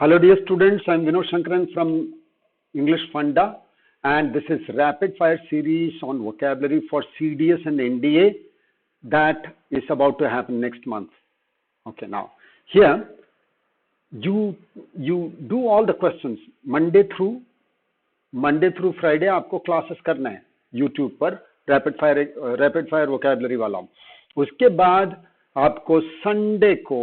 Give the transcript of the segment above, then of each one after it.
Hello dear students, I am Vinod Shankaran from English Funda, and this is rapid fire series on vocabulary for CDS and NDA that is about to happen next month. Okay, now here you do all the questions Monday through Friday. आपको classes करना है YouTube पर rapid fire vocabulary वाला. उसके बाद आपको Sunday को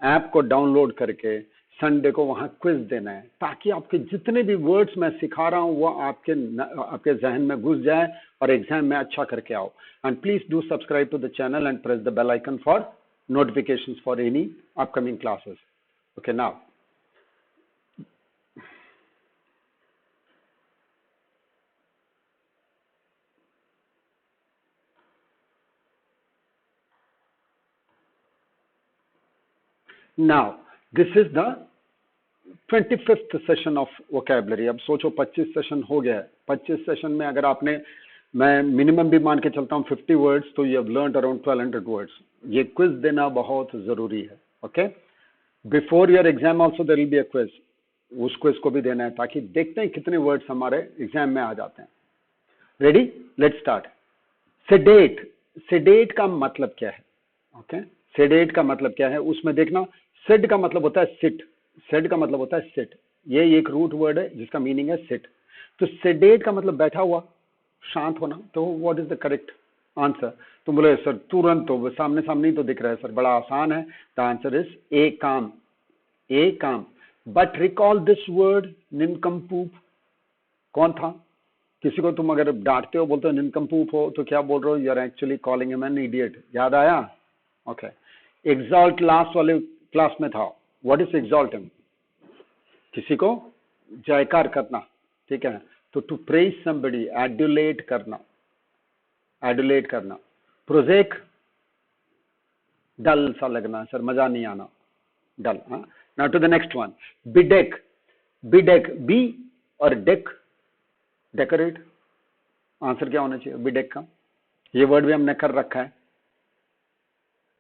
app को डाउनलोड करके संडे को वहां क्विज देना है, ताकि आपके जितने भी वर्ड्स मैं सिखा रहा हूं वो आपके जहन में घुस जाए और एग्जाम में अच्छा करके आओ. And please do subscribe to the channel and press the bell icon for notifications for any upcoming classes. Okay, now this is the 25th session of vocabulary. अब सोचो 25 सेशन हो गया है. 25 सेशन में अगर आपने, मैं मिनिमम भी मान के चलता हूँ 50 वर्ड्स, तो you have learned around 1200 words. ये क्विज देना बहुत जरूरी है. Okay, before your exam also there will be a quiz. उस क्विज को भी देना है ताकि देखते हैं कितने वर्ड्स हमारे एग्जाम में आ जाते हैं. Ready, let's start. Sedate. Sedate का मतलब क्या है? ओके, सेडेट का मतलब क्या है उसमें देखना. सेड का मतलब होता है सिट. सेड का मतलब होता है सिट. ये एक रूट वर्ड है जिसका मीनिंग है सिट. तो सेडेट का मतलब बैठा हुआ, शांत होना. तो what is the correct answer? तुम बोले सर तुरंत तो सामने सामने ही तो दिख रहा है सर, बड़ा आसान है. द आंसर इज ए काम. ए काम. But recall this word nincompoop. कौन था? किसी को तुम अगर डांटते हो, बोलते हो निनकम्पूप हो, तो क्या बोल रहे हो? You are actually calling him an idiot. याद आया? ओके. एक्सॉल्ट लास्ट वाले क्लास में था. What is exalting? किसी को जयकार करना. ठीक है, तो टू प्रेज समबडी, एडुलेट करना. एडुलेट करना. प्रोजेक, डल सा लगना सर, मजा नहीं आना, dull. Now to the next one. Bedeck. Bedeck, B और डेक, डेकोरेट. आंसर क्या होना चाहिए बिडेक का? ये वर्ड भी हमने कर रखा है,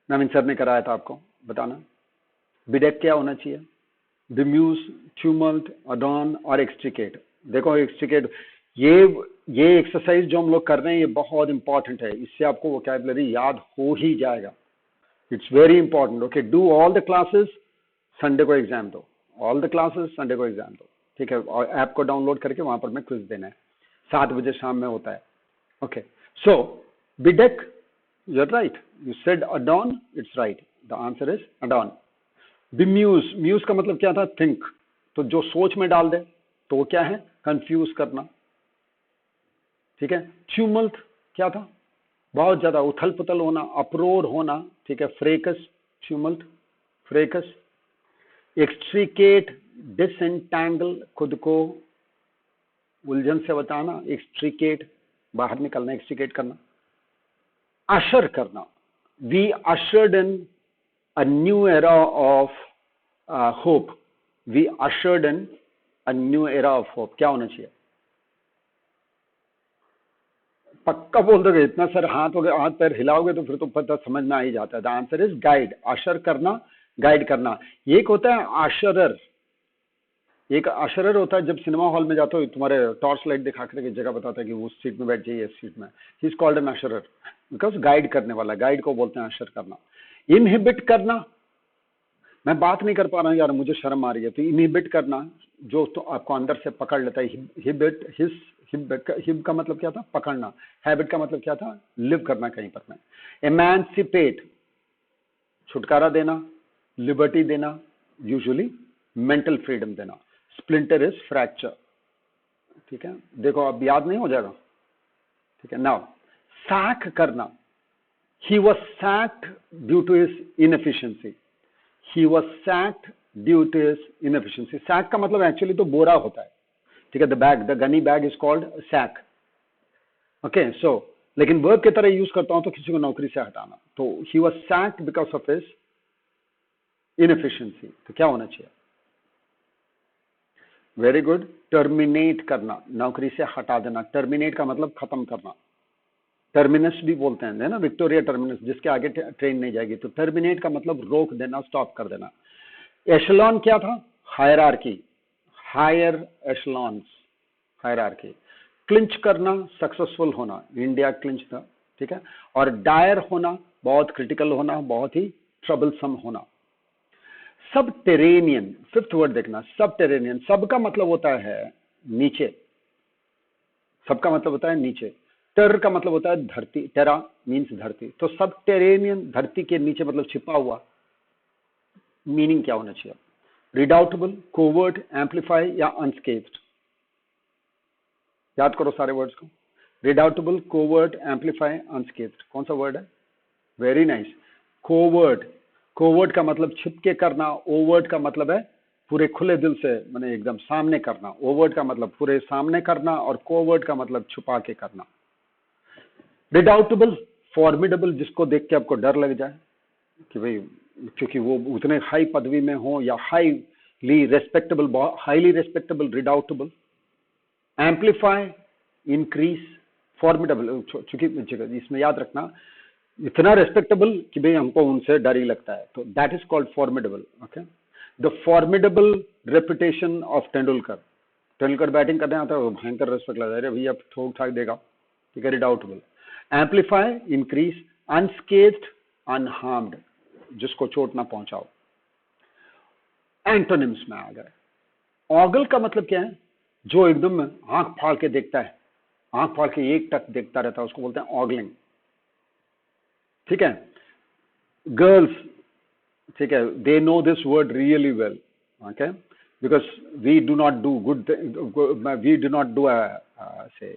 नवीन सर ने कराया था आपको, बताना. बिडेक क्या होना चाहिए? बिम्यूज, ट्यूमल्ट, अडॉन और एक्सट्रिकेट. देखो एक्सट्रिकेट, ये एक्सरसाइज जो हम लोग कर रहे हैं ये बहुत इंपॉर्टेंट है. इससे आपको वोकैबुलरी याद हो ही जाएगा. It's very important. Okay, do all the classes. Sunday को एग्जाम दो. ऑल द क्लासेस संडे को एग्जाम दो. ठीक है, और ऐप को डाउनलोड करके वहां पर मैं क्विज देना है. 7 बजे शाम में होता है. Okay, so bedeck, you are right. You said adorn, it's right. The answer is adorn. Bemuse. Muse का मतलब क्या था? थिंक. तो जो सोच में डाल दे तो वो क्या है? कंफ्यूज करना. ठीक है. ट्यूमल्ट क्या था? बहुत ज्यादा उथल पुथल होना, अप्रोर होना. ठीक है, फ्रेकस. ट्यूमल्ट, फ्रेकस. एक्सट्रिकेट, डिसएंटैंगल, खुद को उलझन से बचाना. एक्सट्रिकेट, बाहर निकलना, एक्सट्रिकेट करना. अशर करना. We ushered in a new era of hope. We ushered in a new era of hope. क्या होना चाहिए? पक्का बोल दोगे? इतना सर हाथ पैर हिलाओगे तो फिर तो पता समझ में आ ही जाता है. The answer is guide. Usher करना, गाइड करना. एक होता है आशरर. एक आशरर होता है जब सिनेमा हॉल में जाते हो, तुम्हारे टॉर्च लाइट दिखा करके जगह बताता है कि उस सीट में बैठ जाइए, इस सीट में. He is called an usher because guide करने वाला. गाइड को बोलते हैं अशर करना. इनहिबिट करना. मैं बात नहीं कर पा रहा हूं यार, मुझे शर्म आ रही है. तो इनहिबिट करना, जो तो आपको अंदर से पकड़ लेता है. हिब का मतलब क्या था? पकड़ना. हैबिट का मतलब क्या था? लिव करना कहीं पर में. एमेंसिपेट, छुटकारा देना, लिबर्टी देना, यूजुअली मेंटल फ्रीडम देना. Splinter is fracture. ठीक है, देखो अब याद नहीं हो जाएगा. ठीक है. नाउ सैक करना. He was sacked due to his inefficiency. He was sacked due to his inefficiency. Sack का मतलब एक्चुअली तो बोरा होता है. ठीक है, the bag, the gunny bag is called sack. Okay, so लेकिन वर्ब की तरह यूज करता हूं तो किसी को नौकरी से हटाना. तो he was sacked because of his inefficiency. तो क्या होना चाहिए? Very good. टर्मिनेट करना, नौकरी से हटा देना. टर्मिनेट का मतलब खत्म करना. टर्मिनस भी बोलते हैं ना, विक्टोरिया टर्मिनस, जिसके आगे ट्रेन नहीं जाएगी. तो टर्मिनेट का मतलब रोक देना, स्टॉप कर देना. एशलॉन क्या था? Hierarchy, higher echelons, hierarchy. Clinch करना, सक्सेसफुल होना, इंडिया क्लिंच था, ठीक है। और डायर होना, बहुत क्रिटिकल होना, बहुत ही ट्रबलसम होना। सब टेरेनियन, फिफ्थ वर्ड देखना, सब टेरेनियन, सब का मतलब होता है नीचे, सबका मतलब होता है नीचे। टर का मतलब होता है धरती, टेरा मीन्स धरती, तो सब टेरेनियन, धरती के नीचे मतलब छिपा हुआ। मीनिंग क्या होना चाहिए? रिडाउटेबल, कोवर्ट, एम्पलीफाई या अनस्केथ्ड? याद करो सारे वर्ड्स को। रिडाउटेबल, कोवर्ट, एम्पलीफाई, अनस्केथ्ड, कौन सा वर्ड है? Very nice, covert. कोवर्ट का मतलब छिपके करना, ओवर्ट का मतलब है पूरे खुले दिल से, मैंने एकदम सामने करना। ओवर्ट का मतलब पूरे सामने करना, और कोवर्ट का मतलब छुपा के करना। रिडाउटेबल, फॉर्मिडेबल, जिसको देख के आपको डर लग जाए कि भाई, क्योंकि वो उतने हाई पदवी में हो, या highly respectable, highly respectable, redoubtable. Amplify, increase, formidable, चूंकि इसमें याद रखना, इतना रेस्पेक्टेबल कि भाई हमको उनसे डर ही लगता है, तो that is called formidable. Okay, the formidable reputation of Tendulkar. Tendulkar batting करने आता है, वो भयंकर रेस्पेक्ट लगता है, अरे भैया ठोक ठाक देगा, ठीक है, रिडाउटेबल। एम्पलीफाई, इंक्रीज, अनस्केथ्ड, अनहार्म्ड, जिसको चोट ना पहुंचाओ। एंटोनिम्स में आ गए। ऑगल का मतलब क्या है? जो एकदम आंख फाड़ के देखता है, आंख फाड़ के एक टक देखता रहता है, उसको बोलते हैं ऑगलिंग, ठीक है। गर्ल्स, ठीक है, they know this word really well, okay, because we do not do good, we do not do say,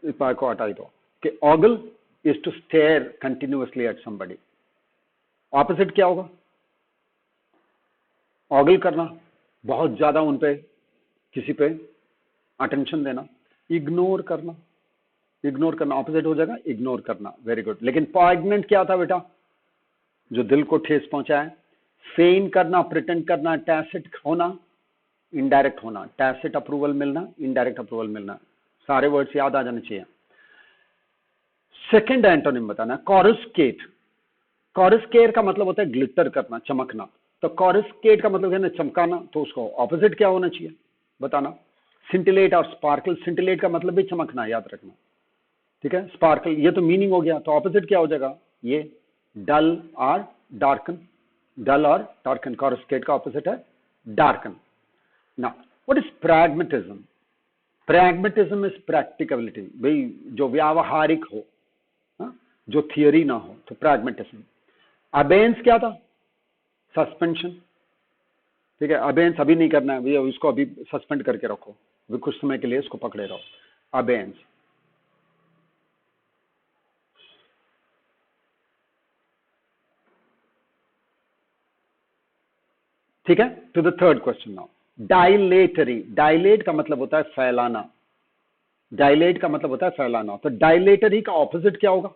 को हटाई दो कि ogle is to stare continuously at somebody. Opposite क्या होगा? ऑगल करना, बहुत ज्यादा उन पे, किसी पे अटेंशन देना। इग्नोर करना, इग्नोर करना ऑपोजिट हो जाएगा इग्नोर करना। Very good. लेकिन पॉइग्नेंट क्या था बेटा? जो दिल को ठेस पहुंचाए। फेन करना, प्रिटेंड करना, टैसिट होना, इनडायरेक्ट होना, टैसिट अप्रूवल मिलना, इनडायरेक्ट अप्रूवल मिलना, सारे वर्ड्स याद आ जाने चाहिए। सेकंड एंटोनिम बताना, कॉरस्केट। कॉरस्केट का मतलब होता है ग्लिटर करना, चमकना, तो कॉरस्केट का मतलब है ना चमकाना, तो उसको ऑपोजिट क्या होना चाहिए बताना। सिंटिलेट और स्पार्कल, सिंटिलेट का मतलब भी चमकना, याद रखना, ठीक है। स्पार्कल, ये तो मीनिंग हो गया, तो ऑपोजिट क्या हो जाएगा? ये डल और डार्कन, डल और डार्कन, कॉरस्केट का ऑपोजिट है डार्कन। ना, what is pragmatism? Pragmatism is practicability, भाई जो व्यावहारिक हो, हा? जो थियरी ना हो, तो प्रैग्मेटिज्म। अबेंस क्या था? सस्पेंशन, ठीक है। अबेंस अभी नहीं करना है भैया, इसको अभी सस्पेंड करके रखो, अभी कुछ समय के लिए इसको पकड़े रहो, अबेंस। ठीक है, to the third question now. Dilatory, dilate का मतलब होता है फैलाना, डायलेट का मतलब होता है फैलाना, तो डायलेटरी का ऑपोजिट क्या होगा?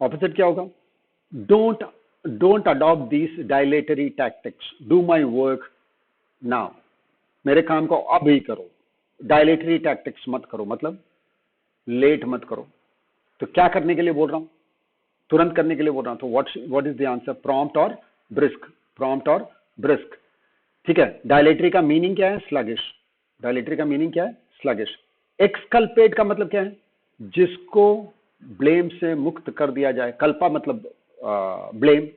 ऑपोजिट क्या होगा? Don't, don't adopt this dilatory tactics, do my work now, मेरे काम को अब ही करो। डायलेटरी टैक्टिक्स मत करो, मतलब लेट मत करो। तो क्या करने के लिए बोल रहा हूं? तुरंत करने के लिए बोल रहा हूं, तो what is the answer? Prompt और ब्रिस्क, प्रॉम्प्ट और ब्रिस्क, ठीक है। डायलेटरी का मीनिंग क्या है? स्लगिश। डायलेटरी का मीनिंग क्या है? स्लगिश। एक्सकल्पेट का मतलब क्या है? जिसको ब्लेम से मुक्त कर दिया जाए। कल्पा मतलब ब्लेम,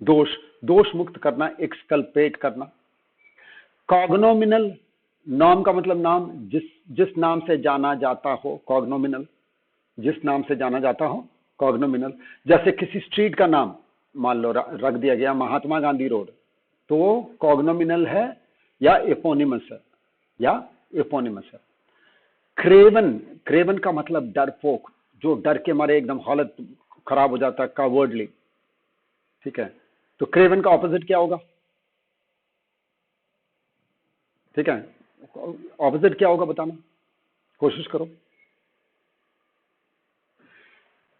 दोष, दोष मुक्त करना, एक्सकल्पेट करना। कॉग्नोमिनल, नाम का मतलब नाम, जिस नाम से जाना जाता हो, कॉग्नोमिनल, जिस नाम से जाना जाता हो, कॉग्नोमिनल। जैसे किसी स्ट्रीट का नाम मान लो रख दिया गया महात्मा गांधी रोड, तो वो कॉग्नोमिनल है या एपोनिमस है, या एपोनिमस है। क्रेवन, क्रेवन का मतलब डरपोक, जो डर के मारे एकदम हालत खराब हो जाता है, कावर्डली, ठीक है। तो क्रेवन का ऑपोजिट क्या होगा? ठीक है, ऑपोजिट क्या होगा बताना, कोशिश करो।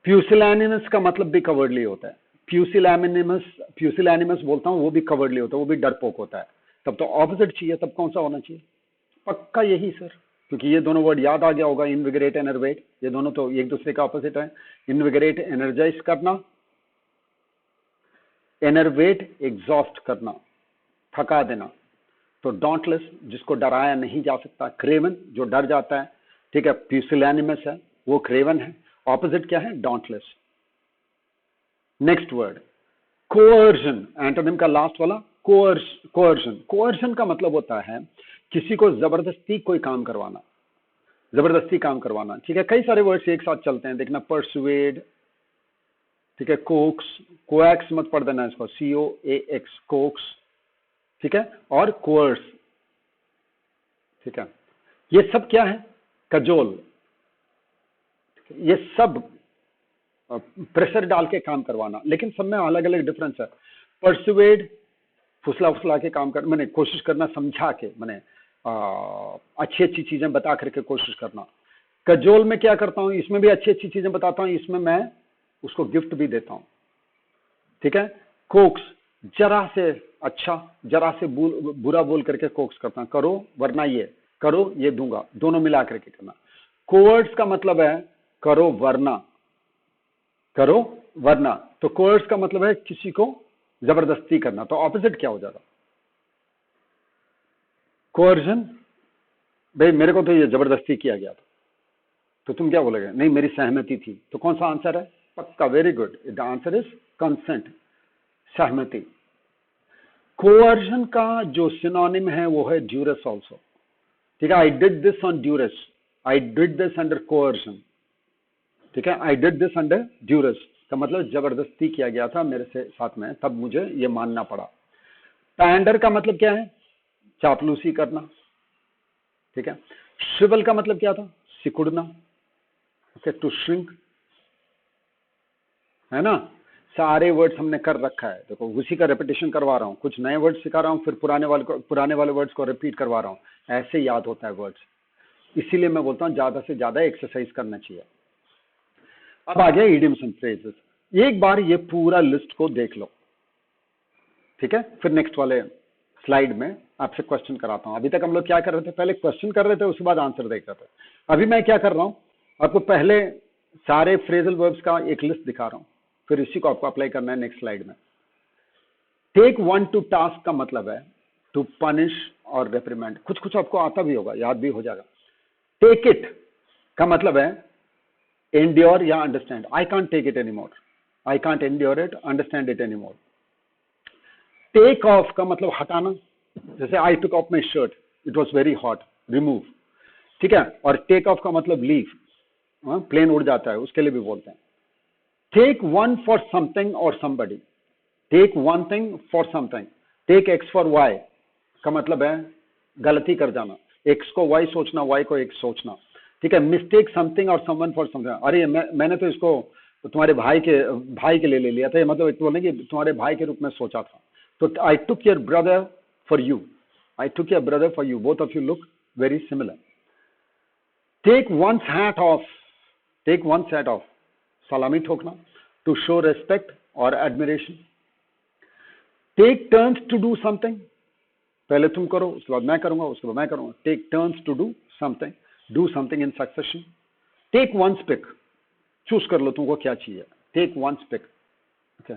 प्यूसिलैनिमस का मतलब भी कवर्डली होता है। प्यूसिलैनिमस, प्यूसिलैनिमस बोलता हूं, वो भी कवर्डली होता है, वो भी डरपोक होता है। तब तो ऑपोजिट चाहिए, तब कौन सा होना चाहिए? पक्का यही सर, क्योंकि ये दोनों वर्ड याद आ गया होगा, इनविगरेट, एनर्वेट, ये दोनों तो एक दूसरे का ऑपोजिट है। इनविगरेट एनर्जाइज करना, एनर्वेट एग्जॉस्ट करना, थका देना। तो डॉन्टलेस, जिसको डराया नहीं जा सकता। क्रेवन, जो डर जाता है, ठीक है, प्यूसिलैनिमस है, वो क्रेवन है। ऑपोजिट क्या है? Dauntless. Next word coercion, antonym का लास्ट वाला कोअर्जन। कोअर्जन का मतलब होता है किसी को जबरदस्ती कोई काम करवाना, जबरदस्ती काम करवाना, ठीक है। कई सारे वर्ड्स एक साथ चलते हैं, देखना, परसुएड, ठीक है, कोक्स, कोएक्स मत पढ़ देना इसको, COAX, कोक्स, ठीक है, और कोर्स, ठीक है। ये सब क्या है? कजोल। ये सब प्रेशर डाल के काम करवाना, लेकिन सब में अलग अलग डिफरेंस है। परसुएड, फुसला फुसला के काम कर, मैंने कोशिश करना, समझा के, मैंने अच्छी अच्छी चीजें बता करके कोशिश करना। कजोल में क्या करता हूं? इसमें भी अच्छी अच्छी चीजें बताता हूं, इसमें मैं उसको गिफ्ट भी देता हूं, ठीक है। कोक्स, जरा से अच्छा, जरा से बुरा बोल करके कोक्स करता हूं, करो वरना ये, करो ये दूंगा, दोनों मिला करके करना। कोवर्ड्स का मतलब है करो वरना, करो वरना। तो कोवर्ड्स का मतलब है किसी को जबरदस्ती करना। तो ऑपोजिट क्या हो जाएगा? कोअर्जन, भाई मेरे को तो ये जबरदस्ती किया गया था, तो तुम क्या बोलोगे? नहीं मेरी सहमति थी। तो कौन सा आंसर है? पक्का, very good, the answer is consent, सहमति। कोअर्जन का जो सिनोनिम है वो है ड्यूरस ऑल्सो, ठीक है। I did this on duress, I did this under coercion, ठीक है। I did this under duress का मतलब जबरदस्ती किया गया था मेरे से साथ में, तब मुझे ये मानना पड़ा। पैंडर का मतलब क्या है? चापलूसी करना, ठीक है। श्रिवल का मतलब क्या था? सिकुड़ना, ओके, टू श्रिंक, है ना। सारे वर्ड्स हमने कर रखा है, देखो उसी का रिपीटेशन करवा रहा हूं, कुछ नए वर्ड्स सिखा रहा हूं, फिर पुराने वाले वर्ड्स को रिपीट करवा रहा हूं, ऐसे याद होता है वर्ड्स। इसीलिए मैं बोलता हूं ज्यादा से ज्यादा एक्सरसाइज करना चाहिए। अब आ गया इडियम्स एंड फ्रेजेस। एक बार ये पूरा लिस्ट को देख लो, ठीक है, फिर नेक्स्ट वाले स्लाइड में आपसे क्वेश्चन कराता हूं। अभी तक हम लोग क्या कर रहे थे? पहले क्वेश्चन कर रहे थे, उसके बाद आंसर देख रहे थे। अभी मैं क्या कर रहा हूं? आपको पहले सारे फ्रेजल वर्ब्स का एक लिस्ट दिखा रहा हूं, फिर इसी को आपको अप्लाई करना है नेक्स्ट स्लाइड में। टेक वन टू टास्क का मतलब है टू पनिश और रेप्रिमेंड। कुछ कुछ आपको आता भी होगा, याद भी हो जाएगा। टेक इट का मतलब है एंड्योर या understand. I can't take it anymore, I can't endure it, understand it anymore. Take off का मतलब हटाना, जैसे I took off my shirt, it was very hot, remove, ठीक है। और टेक ऑफ का मतलब लीव, प्लेन उड़ जाता है, उसके लिए भी बोलते हैं। टेक वन फॉर समथिंग और somebody, take one thing for something. Take X for Y का मतलब है गलती कर जाना, एक्स को वाई सोचना, वाई को एक्स सोचना, ठीक है। मिस्टेक समथिंग और समवन फॉर समथिंग, अरे मैंने तो इसको तुम्हारे भाई के लिए ले लिया था, मतलब एक बोलने कि तुम्हारे भाई के रूप में सोचा था। तो I took your brother for you, I took your brother for you, both of you look very similar. Take one's hat off, take one's hat off, सलामी ठोकना, टू शो रेस्पेक्ट और admiration. Take turns to do something, पहले तुम करो, उसके बाद मैं करूंगा, उसके बाद मैं करूंगा। Take turns to do something, do something in succession. Take one's pick, choose कर लो तुमको क्या चाहिए। Take one's pick, okay.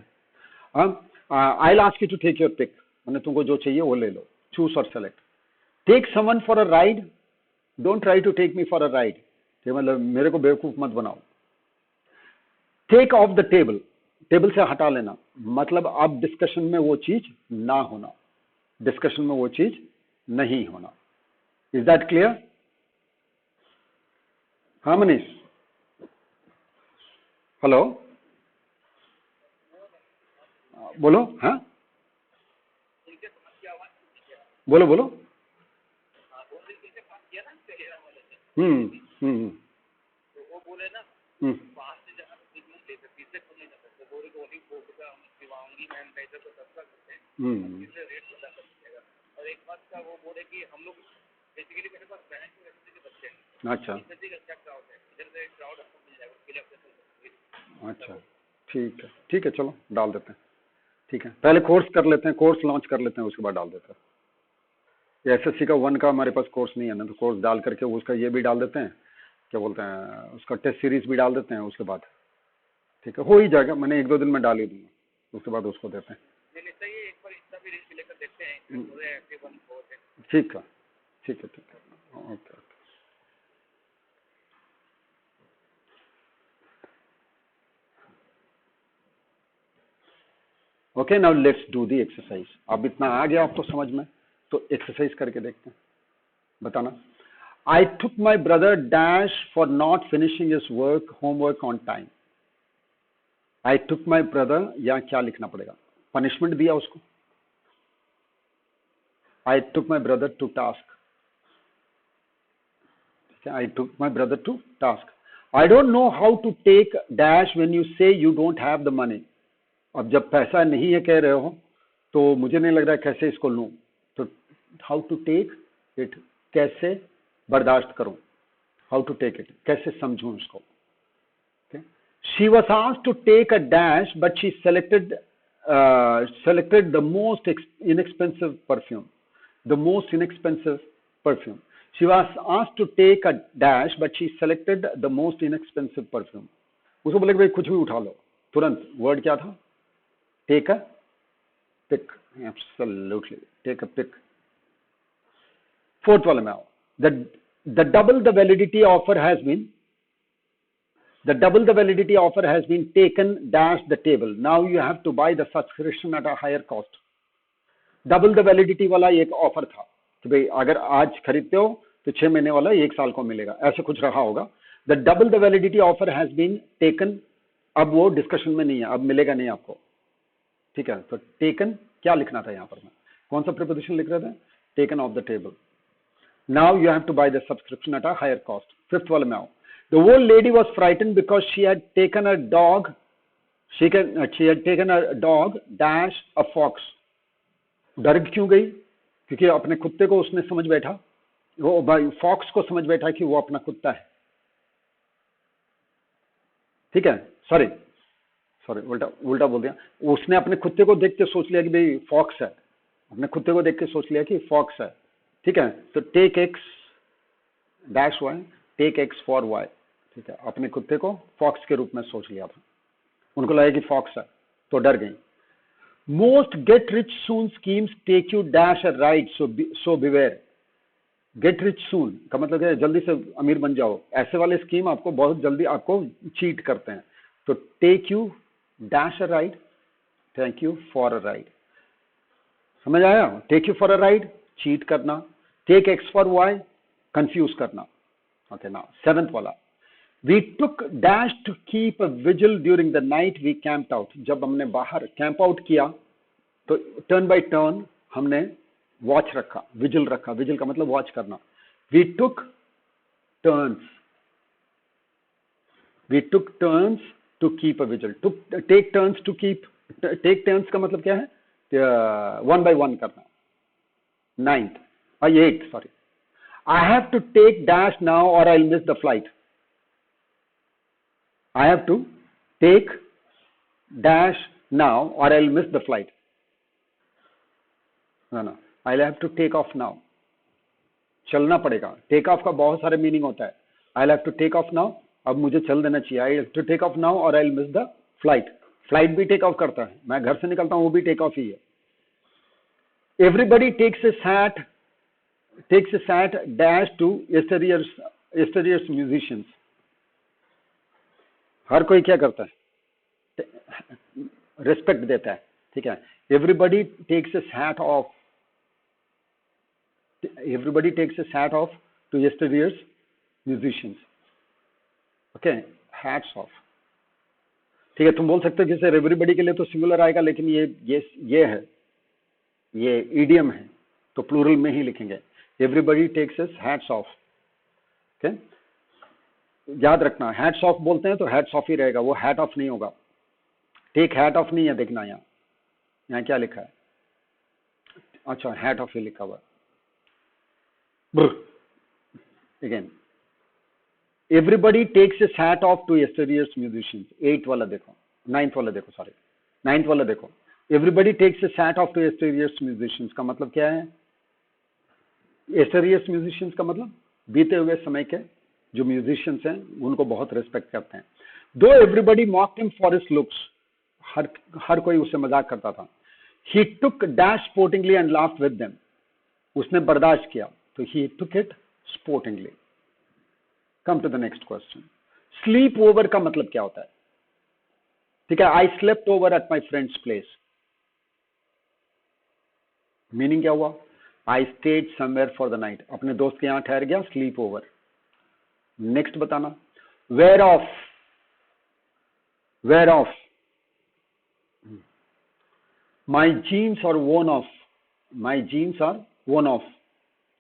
I will ask you to take your pick, मैंने तुमको जो चाहिए वो ले लो, चूज और select. Take someone for a ride, don't try to take me for a ride, मतलब मेरे को बेवकूफ मत बनाओ। Take off the table, table से हटा लेना, मतलब अब डिस्कशन में वो चीज ना होना, डिस्कशन में वो चीज नहीं होना। Is that clear? हाँ मनीष, हेलो, बोलो। हाँ बोलो बोलो। हम्म हम्म हम्म हम्म अच्छा अच्छा, ठीक है, चलो डाल देते हैं, ठीक है। पहले कोर्स कर लेते हैं, कोर्स लॉन्च कर लेते हैं, उसके बाद डाल देते हैं। एसएससी का 1 का हमारे पास कोर्स नहीं है ना, तो कोर्स डाल करके उसका ये भी डाल देते हैं, क्या बोलते हैं, उसका टेस्ट सीरीज भी डाल देते हैं उसके बाद, ठीक है, हो ही जाएगा। मैंने 1-2 दिन में डाल ही दूंगा, उसके बाद उसको देते हैं। ठीक है, ठीक है, ठीक है, okay. Okay, now let's do the exercise. अब इतना आ गया आपको समझ में, तो एक्सरसाइज करके देखते हैं, बताना। I took my brother dash for not finishing his work homework on time. I took my brother, या क्या लिखना पड़ेगा? पनिशमेंट दिया उसको। I took my brother to task. I took my brother to task. I don't know how to take dash when you say you don't have the money. अब जब पैसा नहीं है कह रहे हो, तो मुझे नहीं लग रहा है कैसे इसको लूं। तो हाउ टू टेक इट, कैसे बर्दाश्त करूं, हाउ टू टेक इट, कैसे समझूं इसको। She was asked to take a dash but she selected the most inexpensive perfume. The most inexpensive perfume. She was asked to take a dash but she selected the most inexpensive perfume. उसको बोले भाई कुछ भी उठा लो, तुरंत। Word क्या था? Take a pick. Absolutely. Take a pick. Fourth वाले में आओ। The double the validity offer has been taken dash the table. Now you have to buy the subscription at a higher cost. Double the validity वाला एक offer था कि भाई अगर आज खरीदते हो तो 6 महीने वाला 1 साल को मिलेगा, ऐसे कुछ रहा होगा। The double the validity offer has been taken. अब वो डिस्कशन में नहीं है, अब मिलेगा नहीं आपको, ठीक है। तो टेकन क्या लिखना था यहाँ पर? मैं कौन सा प्रीपोजिशन लिख रहा था? Taken off the table. Now you have to buy the subscription at a higher cost. Fifth वाले में आओ। The old lady was frighten because she had taken a dog, she had taken a dog dash a fox. डर क्यों गई? क्योंकि अपने कुत्ते को उसने समझ बैठा, वो फॉक्स को समझ बैठा कि वो अपना कुत्ता है, ठीक है। सॉरी उल्टा बोल दिया। उसने अपने कुत्ते को देख के सोच लिया कि भाई फॉक्स है, अपने कुत्ते को देख के सोच लिया कि फॉक्स है, ठीक है। तो take X dash Y, take X for Y, ठीक है। अपने कुत्ते को फॉक्स के रूप में सोच लिया था, उनको लगा कि फॉक्स है, तो डर गई। Most get rich soon schemes take you dash a ride, so beware. Get rich soon का मतलब है जल्दी से अमीर बन जाओ। ऐसे वाले स्कीम आपको बहुत जल्दी आपको चीट करते हैं। तो take you dash a ride, thank you for a ride. समझ आया? Take you for a ride चीट करना, take X for Y confuse करना। ओके, नाउ सेवेंथ वाला। We took dash to keep a vigil during the night we camped out. जब हमने बाहर camp out किया तो टर्न बाय टर्न हमने वॉच रखा, विजिल रखा। विजिल का मतलब वॉच करना। We took turns to keep a vigil. Take turns to keep, take turns का मतलब क्या है? 1 by 1 करना। eighth, sorry. I have to take dash now or I'll miss the flight. I have to take dash now or I'll miss the flight. No, I'll have to take off now. चलना पड़ेगा। Take off का बहुत सारे meaning होता है। I'll have to take off now, अब मुझे चल देना चाहिए। I have to take off now or I'll miss the flight. Flight भी टेक ऑफ करता है, मैं घर से निकलता हूँ वो भी टेक ऑफ ही है। Everybody takes a sat dash to yesterday's musicians. हर कोई क्या करता है? रिस्पेक्ट देता है, ठीक है। Everybody takes a hat off to yesteryear's musicians. Okay, hats off, ठीक है। तुम बोल सकते हो कि सर एवरीबडी के लिए तो सिंगुलर आएगा, लेकिन ये है, ये ईडियम है, तो प्लूरल में ही लिखेंगे। Everybody takes his hats off. Okay, याद रखना, हैट्स ऑफ बोलते हैं तो हैट्स ऑफ ही रहेगा, वो हैट ऑफ नहीं होगा। टेक हैट ऑफ नहीं है, देखना यहाँ क्या लिखा है। अच्छा, हैट ऑफ ही लिखा हुआ। Again, everybody takes his hat off to yesteryear's musicians. 8th वाला देखो, 9th वाला देखो, सॉरी 9th वाला देखो। Everybody takes his hat off to yesteryear's musicians का मतलब क्या है? यस्टरडेयर्स म्यूजिशियंस का मतलब बीते हुए समय के जो म्यूजिशियंस हैं उनको बहुत रिस्पेक्ट करते हैं। Though everybody mocked him for his looks, हर कोई उससे मजाक करता था। He took dash sportingly and laughed with them. उसने बर्दाश्त किया, तो he took it sportingly. Come to the next question. Sleep over का मतलब क्या होता है? ठीक है, I slept over at my friend's place, meaning क्या हुआ? I stayed somewhere for the night, अपने दोस्त के यहां ठहर गया, स्लीप ओवर। नेक्स्ट बताना। Wear off, wear off my jeans और worn off, my jeans are worn off,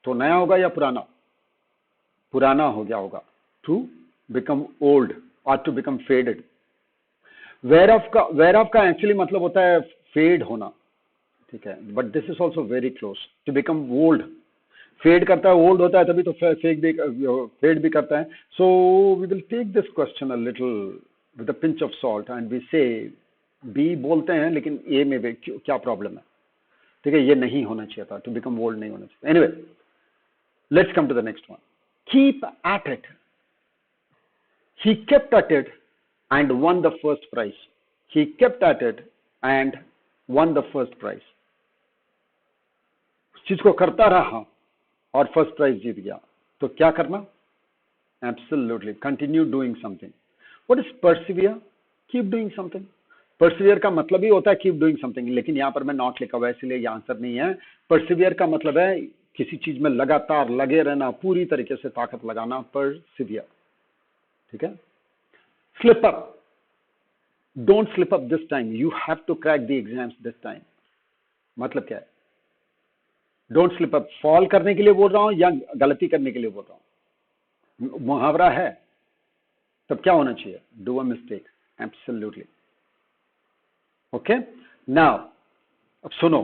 तो नया होगा या पुराना? पुराना हो गया होगा। टू बिकम ओल्ड और to become faded. Wear off का एक्चुअली मतलब होता है फेड होना, ठीक है, but this is also very close. To become old, fade करता है, ओल्ड होता है, तभी तो फेड भी करता है। So we will take this question a little with a pinch of salt and we say B बोलते हैं, लेकिन ए में भी क्या प्रॉब्लम है? ठीक है, ये नहीं होना चाहिए था, टू बिकम ओल्ड नहीं होना चाहिए। Anyway, let's come to the next one. Keep at it, he kept at it and won the first prize. He kept at it and won the first prize. उस चीज को करता रहा और first prize जीत गया, तो क्या करना? Absolutely continue doing something. What is persevere? Keep doing something. Persevere का मतलब ही होता है कीप डूइंग समथिंग, लेकिन यहां पर मैं नॉट लिखा हुआ है, इसलिए ये आंसर नहीं है। परसिवियर का मतलब है किसी चीज में लगातार लगे रहना, पूरी तरीके से ताकत लगाना, परसिवियर। ठीक है। Slip up. Don't slip up this time. You have to crack the exams this time. मतलब क्या है? Don't slip up. फॉल करने के लिए बोल रहा हूं या गलती करने के लिए बोल रहा हूं? मुहावरा है, तब क्या होना चाहिए? Do a mistake. Absolutely. Okay? Now, अब सुनो,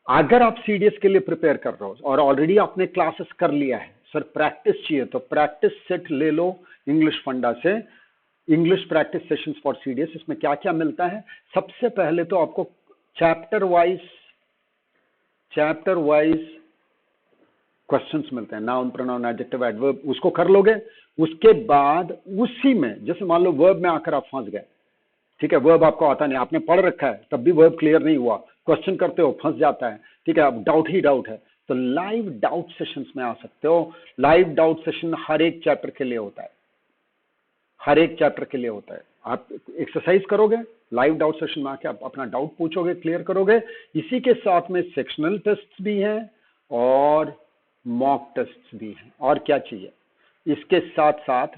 अगर आप सीडीएस के लिए प्रिपेयर कर रहे हो और ऑलरेडी आपने क्लासेस कर लिया है, सर प्रैक्टिस चाहिए, तो प्रैक्टिस सेट ले लो इंग्लिश फंडा से, English practice sessions for CDS. इसमें क्या क्या मिलता है? सबसे पहले तो आपको चैप्टर वाइज क्वेश्चंस मिलते हैं, नाउन, प्रोनाउन, एडजेक्टिव, एडवर्ब, उसको कर लोगे। उसके बाद उसी में, जैसे मान लो वर्ब में आकर आप फंस गए, ठीक है, वर्ब आपको आता नहीं, आपने पढ़ रखा है, तब भी वर्ब क्लियर नहीं हुआ, क्वेश्चन करते हो फंस जाता है, ठीक है, अब डाउट ही डाउट है, तो लाइव डाउट सेशंस में आ सकते हो। लाइव डाउट सेशन हर एक चैप्टर के लिए होता है, हर एक चैप्टर के लिए होता है। आप एक्सरसाइज करोगे, लाइव डाउट सेशन में आके आप अपना डाउट पूछोगे, क्लियर करोगे। इसी के साथ में सेक्शनल टेस्ट भी हैं और मॉक टेस्ट भी हैं, और क्या चाहिए? इसके साथ साथ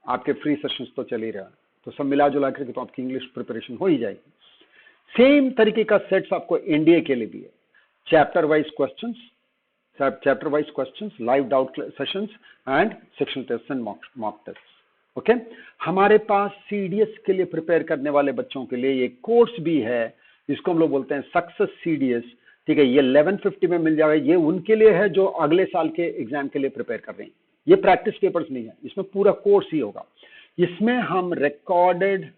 आपके फ्री सेशंस तो चल ही रहा है, तो सब मिला जुला करके तो आपकी इंग्लिश प्रिपरेशन हो ही जाएगी। सेम तरीके का सेट्स आपको एनडीए के लिए भी है, chapter wise questions, live doubt sessions and sectional test and mock test. Okay, हमारे पास सीडीएस के लिए प्रिपेयर करने वाले बच्चों के लिए एक कोर्स भी है, इसको हम लोग बोलते हैं सक्सेस सीडीएस। ठीक है, ये 1150 में मिल जाएगा। ये उनके लिए है जो अगले साल के एग्जाम के लिए प्रिपेयर कर रहे हैं। ये प्रैक्टिस पेपर्स नहीं है, इसमें पूरा कोर्स ही होगा। इसमें हम रिकॉर्डेड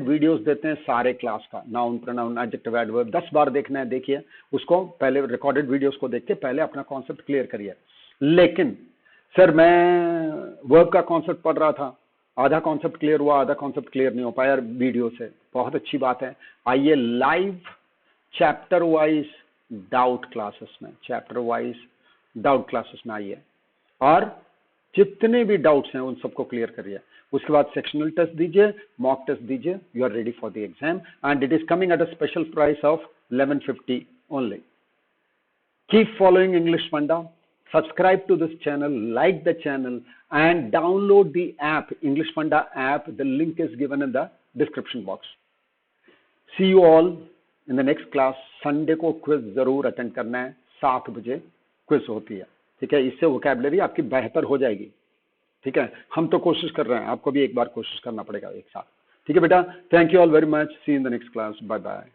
वीडियोस देते हैं सारे क्लास का, नाउन, प्रोनाउन, एडजेक्टिव, एडवर्ब, 10 बार देखना है, देखिए उसको, पहले रिकॉर्डेड वीडियोस को देख के पहले अपना कॉन्सेप्ट क्लियर करिए। लेकिन सर मैं वर्ब का कॉन्सेप्ट पढ़ रहा था, आधा कॉन्सेप्ट क्लियर हुआ, आधा कॉन्सेप्ट क्लियर नहीं हो पाया वीडियो से, बहुत अच्छी बात है। आइए live chapter wise doubt classes में आइए और जितने भी डाउट्स हैं उन सबको क्लियर करिए। उसके बाद सेक्शनल टेस्ट दीजिए, मॉक टेस्ट दीजिए, you are ready for the exam and it is coming at a special price of 1150 only. Keep following English Funda, subscribe to this channel, like the channel and download the app, English Funda app. The link is given in the description box. See you all in the next class. Sunday को quiz जरूर attend करना है, 7 बजे quiz होती है, ठीक है, इससे वोकैबुलरी आपकी बेहतर हो जाएगी। ठीक है, हम तो कोशिश कर रहे हैं, आपको भी एक बार कोशिश करना पड़ेगा एक साथ। ठीक है बेटा, thank you all very much, see in the next class, bye bye.